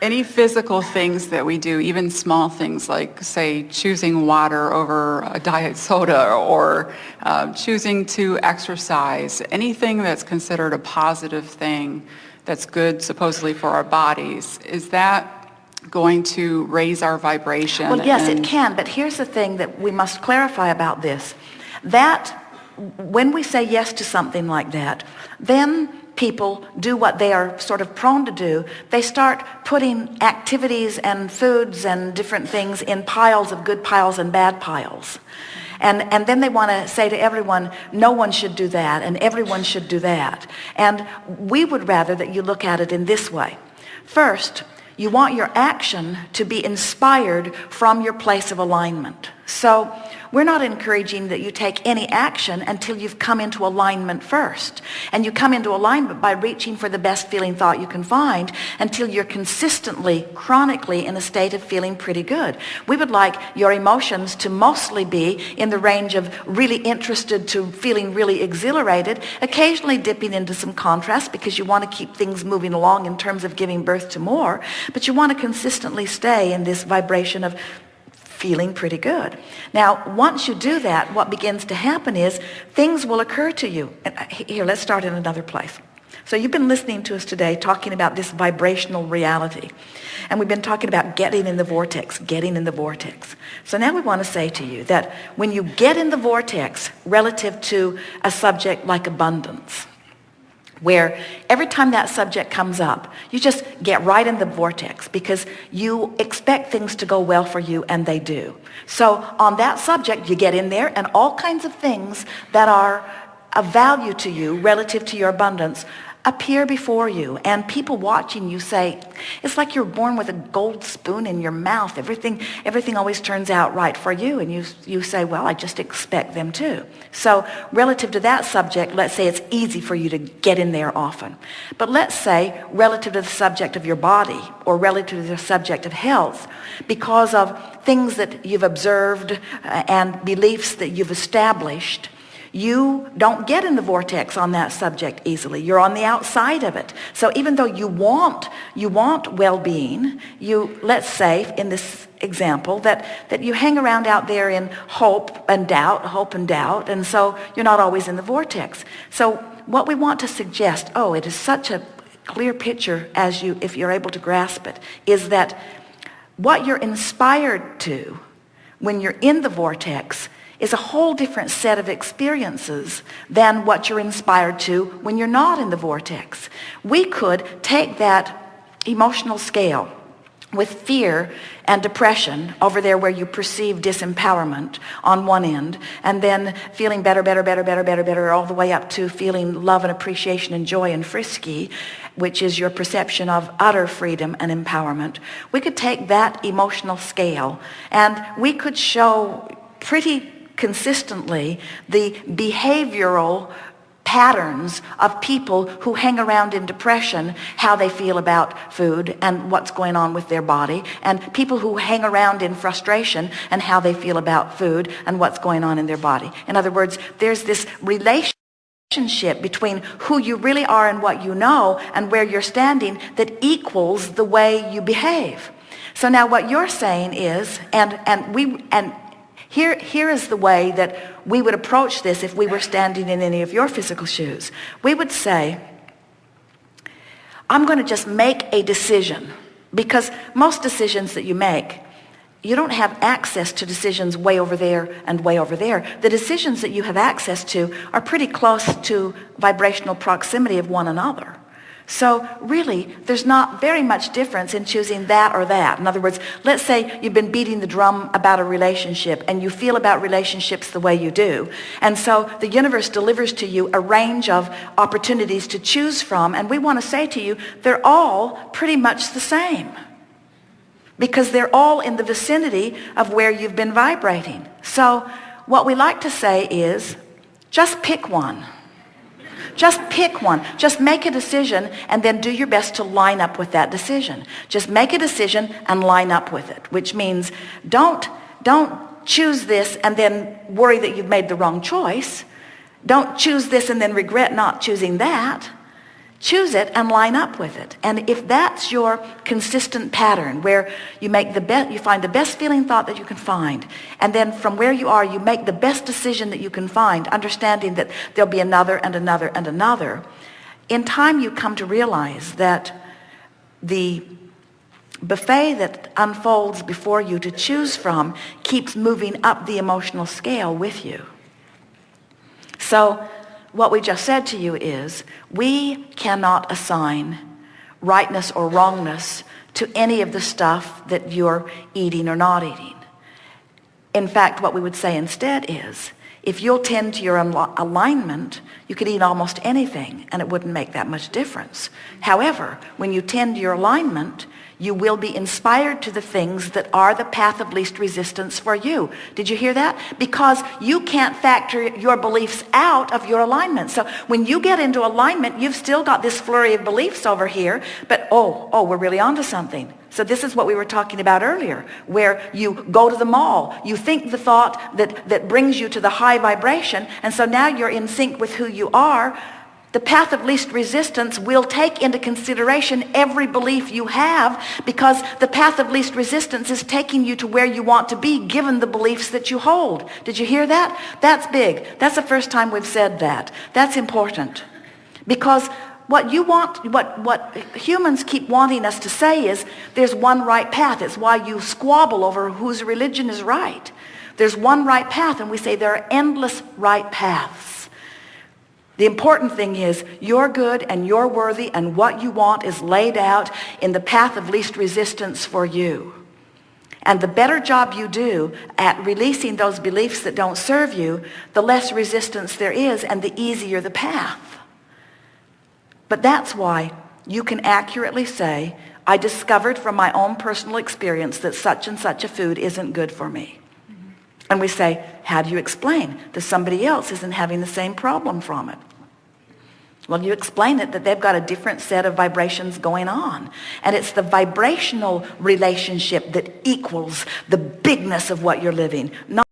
Any physical things that we do, even small things like, say, choosing water over a diet soda or choosing to exercise, anything that's considered a positive thing that's good supposedly for our bodies, is that going to raise our vibration? Well, yes, it can, but here's the thing that we must clarify about this. That when we say yes to something like that, then people do what they are sort of prone to do. They start putting activities and foods and different things in piles of good piles and bad piles. And then they want to say to everyone, no one should do that and everyone should do that. And we would rather that you look at it in this way. First, you want your action to be inspired from your place of alignment. So we're not encouraging that you take any action until you've come into alignment first. And you come into alignment by reaching for the best feeling thought you can find until you're consistently, chronically in a state of feeling pretty good. We would like your emotions to mostly be in the range of really interested to feeling really exhilarated, occasionally dipping into some contrast because you want to keep things moving along in terms of giving birth to more, but you want to consistently stay in this vibration of feeling pretty good. Now, once you do that, what begins to happen is things will occur to you. And here, let's start in another place. So you've been listening to us today talking about this vibrational reality. And we've been talking about getting in the vortex, getting in the vortex. So now we want to say to you that when you get in the vortex relative to a subject like abundance, where every time that subject comes up, you just get right in the vortex because you expect things to go well for you, and they do. So on that subject, you get in there, and all kinds of things that are of value to you relative to your abundance appear before you, and people watching you say, it's like you're born with a gold spoon in your mouth. Everything always turns out right for you, and you say, well, I just expect them to. So relative to that subject, let's say it's easy for you to get in there often. But let's say relative to the subject of your body or relative to the subject of health, because of things that you've observed and beliefs that you've established, you don't get in the vortex on that subject easily. You're on the outside of it. So even though you want well-being, let's say in this example that you hang around out there in hope and doubt, and so you're not always in the vortex. So what we want to suggest, it is such a clear picture if you're able to grasp it, is that what you're inspired to when you're in the vortex is a whole different set of experiences than what you're inspired to when you're not in the vortex. We could take that emotional scale with fear and depression over there where you perceive disempowerment on one end, and then feeling better, all the way up to feeling love and appreciation and joy and frisky, which is your perception of utter freedom and empowerment. We could take that emotional scale and we could show pretty consistently the behavioral patterns of people who hang around in depression, how they feel about food and what's going on with their body, and people who hang around in frustration and how they feel about food and what's going on in their body. In other words, there's this relationship between who you really are and what you know and where you're standing that equals the way you behave. So now what you're saying is, Here is the way that we would approach this if we were standing in any of your physical shoes. We would say, I'm going to just make a decision, because most decisions that you make, you don't have access to decisions way over there and way over there. The decisions that you have access to are pretty close to vibrational proximity of one another. So really, there's not very much difference in choosing that or that. In other words, let's say you've been beating the drum about a relationship and you feel about relationships the way you do. And so the universe delivers to you a range of opportunities to choose from. And we want to say to you, they're all pretty much the same, because they're all in the vicinity of where you've been vibrating. So what we like to say is, just pick one. Just pick one. Just make a decision and then do your best to line up with that decision. Just make a decision and line up with it, which means don't choose this and then worry that you've made the wrong choice. Don't choose this and then regret not choosing that. choose it and line up with it. And if that's your consistent pattern where you make you find the best feeling thought that you can find, and then from where you are, you make the best decision that you can find, understanding that there'll be another and another and another, in time you come to realize that the buffet that unfolds before you to choose from keeps moving up the emotional scale with you. So what we just said to you is, we cannot assign rightness or wrongness to any of the stuff that you're eating or not eating. In fact, what we would say instead is, if you'll tend to your alignment, you could eat almost anything and it wouldn't make that much difference. However, when you tend to your alignment, you will be inspired to the things that are the path of least resistance for you. Did you hear that? Because you can't factor your beliefs out of your alignment. So when you get into alignment, you've still got this flurry of beliefs over here, but we're really onto something. So this is what we were talking about earlier, where you go to the mall, you think the thought that brings you to the high vibration, and so now you're in sync with who you are. The path of least resistance will take into consideration every belief you have, because the path of least resistance is taking you to where you want to be given the beliefs that you hold. Did you hear that? That's big. That's the first time we've said that. That's important. Because what you want, what humans keep wanting us to say is there's one right path. It's why you squabble over whose religion is right. There's one right path, and we say there are endless right paths. The important thing is you're good and you're worthy, and what you want is laid out in the path of least resistance for you. And the better job you do at releasing those beliefs that don't serve you, the less resistance there is and the easier the path. But that's why you can accurately say, I discovered from my own personal experience that such and such a food isn't good for me. And we say, how do you explain that somebody else isn't having the same problem from it? Well, you explain it that they've got a different set of vibrations going on. And it's the vibrational relationship that equals the bigness of what you're living. Not